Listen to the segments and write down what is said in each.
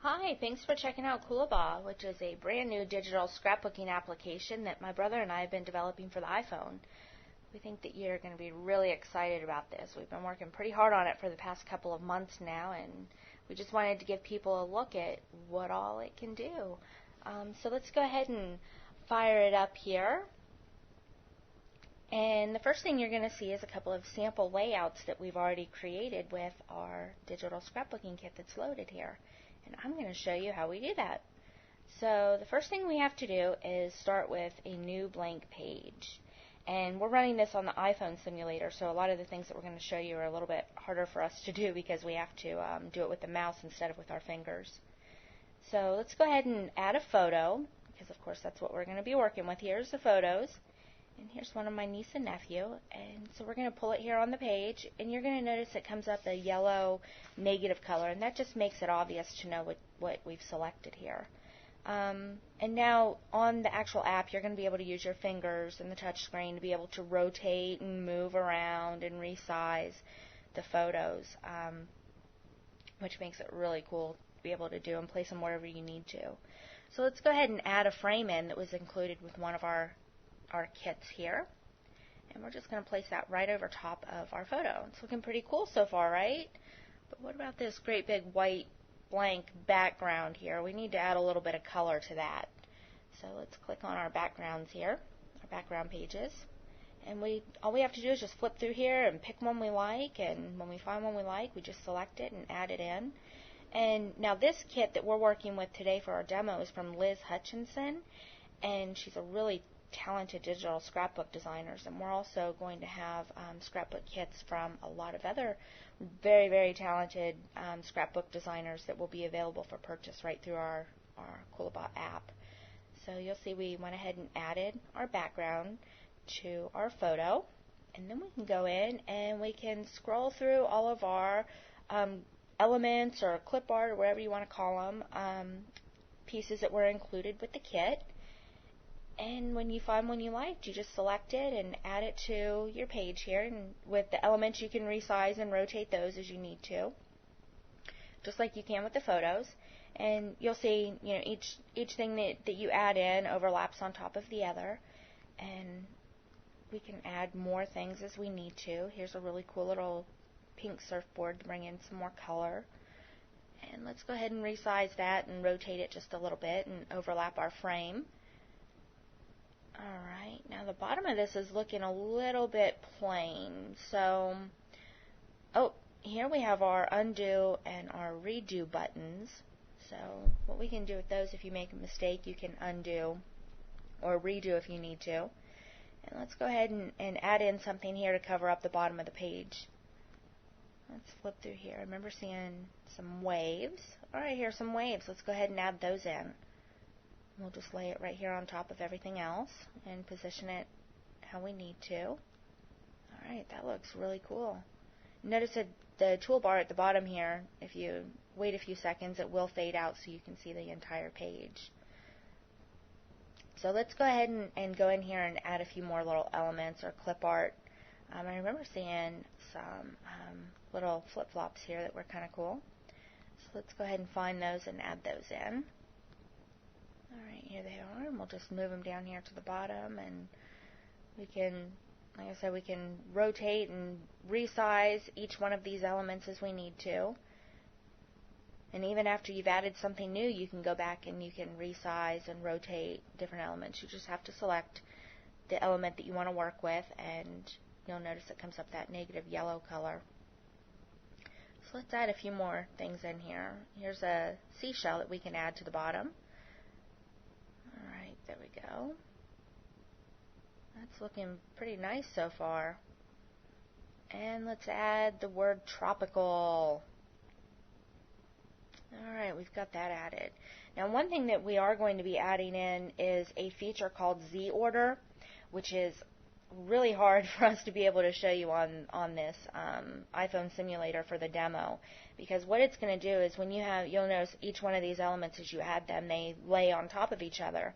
Hi, thanks for checking out Coolibah, which is a brand new digital scrapbooking application that my brother and I have been developing for the iPhone. We think that you're going to be really excited about this. We've been working pretty hard on it for the past couple of months now, and we just wanted to give people a look at what all it can do. So let's go ahead and fire it up here. And the first thing you're going to see is a couple of sample layouts that we've already created with our digital scrapbooking kit that's loaded here. And I'm going to show you how we do that. So the first thing we have to do is start with a new blank page. And we're running this on the iPhone simulator, so a lot of the things that we're going to show you are a little bit harder for us to do because we have to do it with the mouse instead of with our fingers. So let's go ahead and add a photo, because of course that's what we're going to be working with. Here's the photos. And here's one of my niece and nephew, and so we're going to pull it here on the page, and you're going to notice it comes up a yellow negative color, and that just makes it obvious to know what we've selected here. And now on the actual app, you're going to be able to use your fingers and the touch screen to be able to rotate and move around and resize the photos, which makes it really cool to be able to do and place them wherever you need to. So let's go ahead and add a frame in that was included with one of our kits here, and we're just going to place that right over top of our photo. It's looking pretty cool so far, right? But what about this great big white blank background here? We need to add a little bit of color to that. So let's click on our backgrounds here, our background pages, and all we have to do is just flip through here and pick one we like, and when we find one we like, we just select it and add it in. And now this kit that we're working with today for our demo is from Liz Hutchinson, and she's a really talented digital scrapbook designers, and we're also going to have scrapbook kits from a lot of other very, very talented scrapbook designers that will be available for purchase right through our Coolibah app. So you'll see we went ahead and added our background to our photo, and then we can go in and we can scroll through all of our elements or clip art or whatever you want to call them, pieces that were included with the kit. And when you find one you liked, you just select it and add it to your page here. And with the elements, you can resize and rotate those as you need to, just like you can with the photos. And you'll see, each thing that you add in overlaps on top of the other. And we can add more things as we need to. Here's a really cool little pink surfboard to bring in some more color. And let's go ahead and resize that and rotate it just a little bit and overlap our frame. Alright, now the bottom of this is looking a little bit plain, so, here we have our undo and our redo buttons. So what we can do with those, if you make a mistake, you can undo or redo if you need to. And let's go ahead and add in something here to cover up the bottom of the page. Let's flip through here. I remember seeing some waves. Alright, here's some waves. Let's go ahead and add those in. We'll just lay it right here on top of everything else and position it how we need to. Alright, that looks really cool. Notice that the toolbar at the bottom here, if you wait a few seconds, it will fade out so you can see the entire page. So let's go ahead and go in here and add a few more little elements or clip art. I remember seeing some little flip-flops here that were kind of cool. So let's go ahead and find those and add those in. Alright, here they are, and we'll just move them down here to the bottom, and we can, like I said, we can rotate and resize each one of these elements as we need to. And even after you've added something new, you can go back and you can resize and rotate different elements. You just have to select the element that you want to work with, and you'll notice it comes up that negative yellow color. So let's add a few more things in here. Here's a seashell that we can add to the bottom. Alright, there we go. That's looking pretty nice so far. And let's add the word tropical. Alright, we've got that added. Now one thing that we are going to be adding in is a feature called Z Order, which is really hard for us to be able to show you on this iPhone simulator for the demo, because what it's going to do is you'll notice each one of these elements as you add them, they lay on top of each other.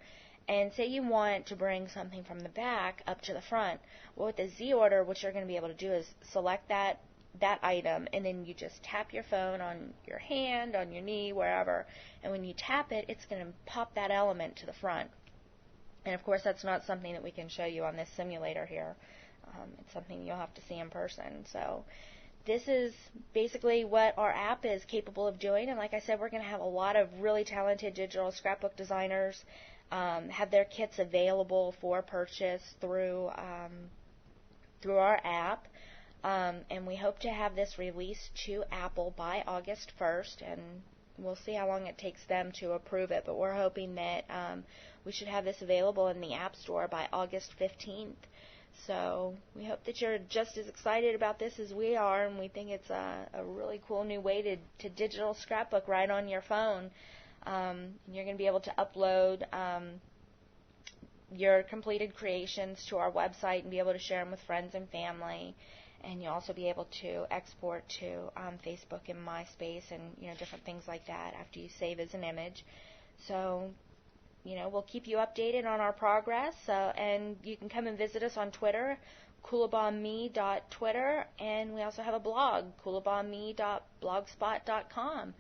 And say you want to bring something from the back up to the front. Well, with the Z order, what you're going to be able to do is select that that item, and then you just tap your phone on your hand, on your knee, wherever, and when you tap it, it's going to pop that element to the front. And of course, that's not something that we can show you on this simulator here. It's something you'll have to see in person. So this is basically what our app is capable of doing, and like I said, we're going to have a lot of really talented digital scrapbook designers have their kits available for purchase through our app. And we hope to have this released to Apple by August 1st, and we'll see how long it takes them to approve it, but we're hoping that we should have this available in the App Store by August 15th. So we hope that you're just as excited about this as we are, and we think it's a really cool new way to digital scrapbook right on your phone. You're going to be able to upload your completed creations to our website and be able to share them with friends and family. And you'll also be able to export to Facebook and MySpace and different things like that after you save as an image. So we'll keep you updated on our progress. And you can come and visit us on Twitter, coolibahme.twitter, and we also have a blog, coolibahme.blogspot.com.